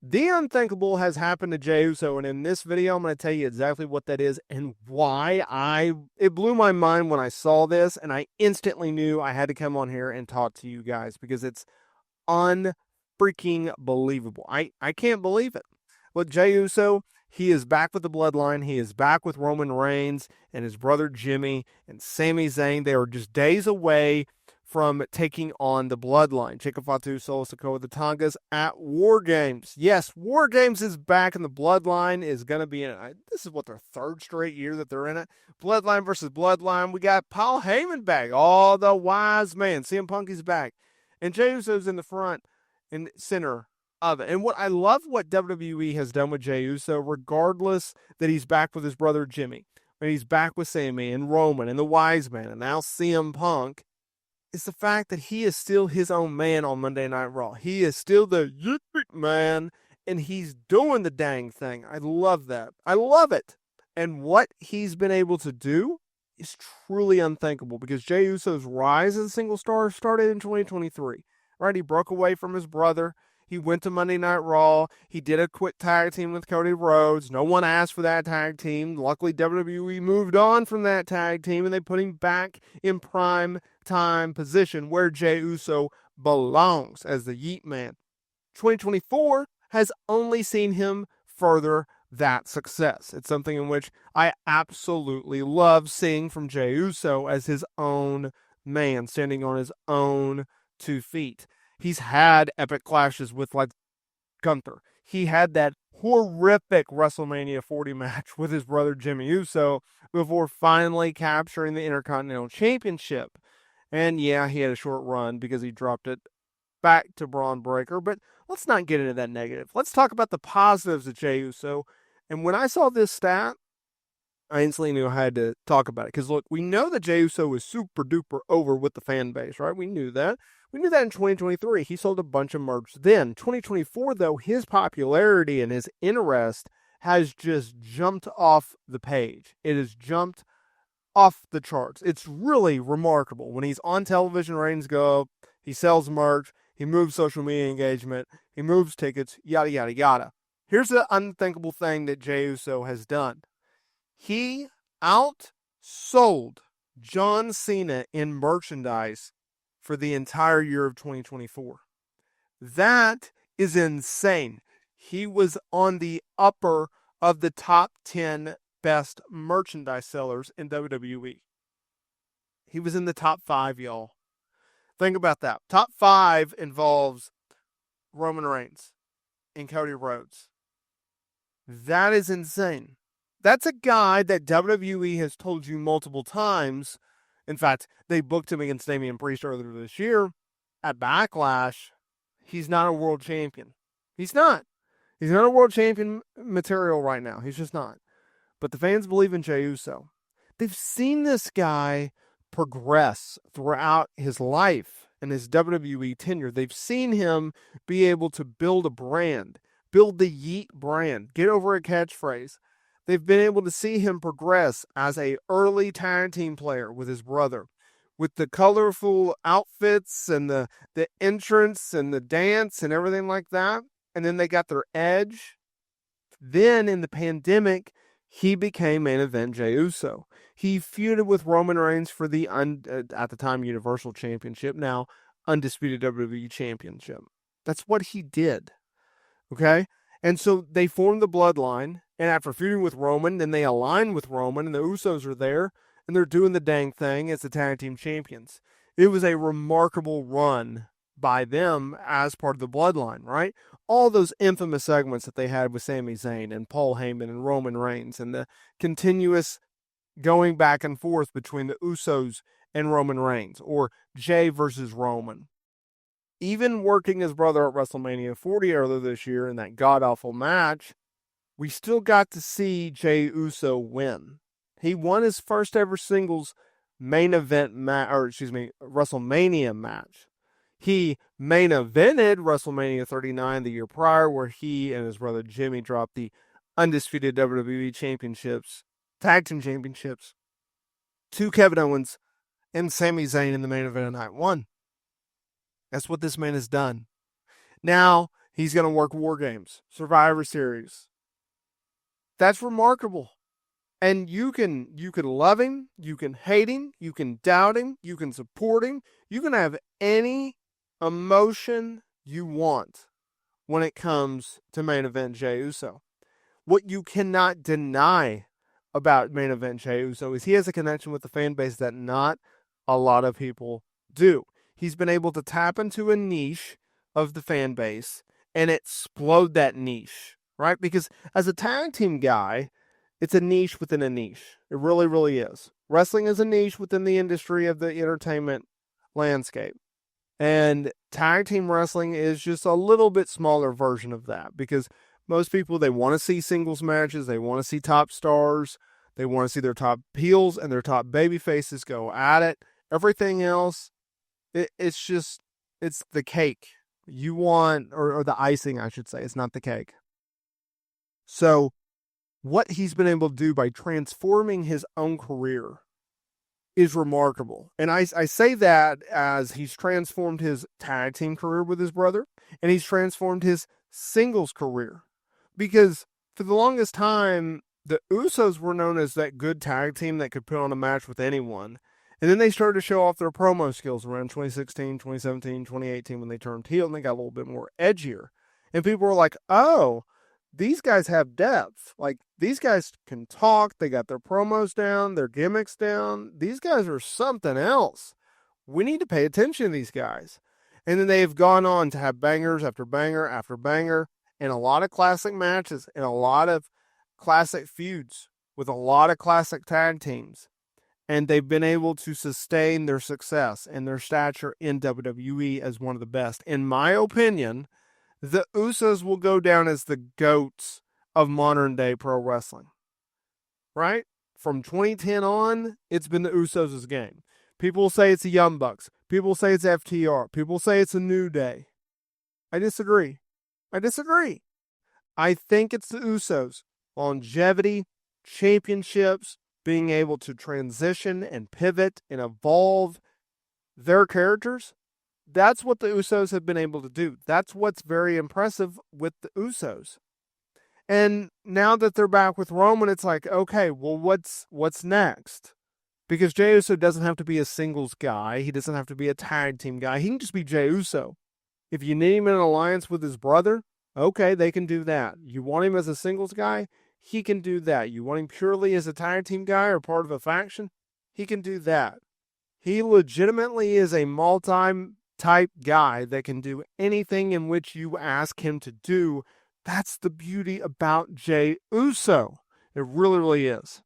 The unthinkable has happened to Jey Uso, and in this video, I'm going to tell you exactly what that is and why it blew my mind when I saw this, and I instantly knew I had to come on here and talk to you guys because it's unfreaking believable. I can't believe it. With Jey Uso, he is back with the Bloodline. He is back with Roman Reigns and his brother Jimmy and Sami Zayn. They are just days away from taking on the Bloodline. Chica Fatu, Solo Sikoa, the Tongas at War Games. Yes, War Games is back, and the Bloodline is going to be in it. This is what, their third straight year that they're in it. Bloodline versus Bloodline. We got Paul Heyman back. Oh, the wise man. CM Punk is back. And Jey Uso's in the front and center of it. And what I love what WWE has done with Jey Uso, regardless that he's back with his brother Jimmy, and he's back with Sami and Roman and the wise man, and now CM Punk, is the fact that he is still his own man on Monday Night Raw. He is still the man, and he's doing the dang thing. I love that. I love it. And what he's been able to do is truly unthinkable because Jey Uso's rise as a single star started in 2023. Right? He broke away from his brother. He went to Monday Night Raw. He did a quick tag team with Cody Rhodes. No one asked for that tag team. Luckily, WWE moved on from that tag team, and they put him back in prime time position where Jey Uso belongs as the Yeet Man. 2024 has only seen him further that success. It's something in which I absolutely love seeing from Jey Uso as his own man, standing on his own 2 feet. He's had epic clashes with, like, Gunther. He had that horrific WrestleMania 40 match with his brother Jimmy Uso before finally capturing the Intercontinental Championship. And yeah, he had a short run because he dropped it back to Braun Breaker. But let's not get into that negative. Let's talk about the positives of Jey Uso. And when I saw this stat, I instantly knew I had to talk about it. Because look, we know that Jey Uso is super duper over with the fan base, right? We knew that. We knew that in 2023. He sold a bunch of merch then. 2024, though, his popularity and his interest has just jumped off the page. It has jumped off the charts. It's really remarkable. When he's on television, ratings go up, he sells merch, he moves social media engagement, he moves tickets, yada, yada, yada. Here's the unthinkable thing that Jey Uso has done. He outsold John Cena in merchandise for the entire year of 2024. That is insane. He was on the upper of the top 10 best merchandise sellers in WWE. He was in the top 5, y'all. Think about that. Top 5 involves Roman Reigns and Cody Rhodes. That is insane. That's a guy that WWE has told you multiple times. In fact, they booked him against Damian Priest earlier this year at Backlash. He's not a world champion. He's not. He's not a world champion material right now. He's just not. But the fans believe in Jey Uso. They've seen this guy progress throughout his life and his WWE tenure. They've seen him be able to build a brand, build the Yeet brand, get over a catchphrase. They've been able to see him progress as an early tag team player with his brother, with the colorful outfits and the entrance and the dance and everything like that. And then they got their edge. Then in the pandemic, he became main event Jey Uso. He feuded with Roman Reigns for the, at the time, Universal Championship, now Undisputed WWE Championship. That's what he did. Okay? And so they formed the Bloodline, and after feuding with Roman, then they aligned with Roman, and the Usos are there, and they're doing the dang thing as the tag team champions. It was a remarkable run by them as part of the Bloodline, right? All those infamous segments that they had with Sami Zayn and Paul Heyman and Roman Reigns, and the continuous going back and forth between the Usos and Roman Reigns, or Jey versus Roman. Even working his brother at WrestleMania 40 earlier this year in that god-awful match, we still got to see Jey Uso win. He won his first ever singles main event WrestleMania match. He main evented WrestleMania 39 the year prior, where he and his brother Jimmy dropped the undisputed WWE championships, tag team championships, to Kevin Owens and Sami Zayn in the main event of night 1. That's what this man has done. Now, He's going to work War Games, Survivor Series. That's remarkable. And you can love him, you can hate him, you can doubt him, you can support him, you can have any emotion you want when it comes to main event Jey Uso. What you cannot deny about main event Jey Uso is he has a connection with the fan base that not a lot of people do. He's been able to tap into a niche of the fan base and explode that niche, right? Because as a tag team guy, it's a niche within a niche. It really, really is. Wrestling is a niche within the industry of the entertainment landscape. And tag team wrestling is just a little bit smaller version of that because most people, they want to see singles matches. They want to see top stars. They want to see their top heels and their top baby faces go at it. Everything else, it's the cake. You want, or the icing, I should say. It's not the cake. So what he's been able to do by transforming his own career is remarkable. And I say that as he's transformed his tag team career with his brother, and he's transformed his singles career. Because for the longest time, the Usos were known as that good tag team that could put on a match with anyone. And then they started to show off their promo skills around 2016, 2017, 2018 when they turned heel and they got a little bit more edgier. And people were like, oh, these guys have depth. Like, these guys can talk. They got their promos down, their gimmicks down. These guys are something else. We need to pay attention to these guys. And then they've gone on to have bangers after banger after banger and a lot of classic matches and a lot of classic feuds with a lot of classic tag teams. And they've been able to sustain their success and their stature in WWE as one of the best. In my opinion, the Usos will go down as the GOATs of modern day pro wrestling. Right? From 2010 on, it's been the Usos' game. People say it's the Young Bucks. People say it's FTR. People say it's a New Day. I disagree. I think it's the Usos. Longevity, championships, being able to transition and pivot and evolve their characters. That's what the Usos have been able to do. That's what's very impressive with the Usos. And now that they're back with Roman, it's like, okay, well, what's next? Because Jey Uso doesn't have to be a singles guy. He doesn't have to be a tag team guy. He can just be Jey Uso. If you need him in an alliance with his brother, okay, they can do that. You want him as a singles guy? He can do that. You want him purely as a tag team guy or part of a faction? He can do that. He legitimately is a multi-type guy that can do anything in which you ask him to do. That's the beauty about Jey Uso. It really, really is.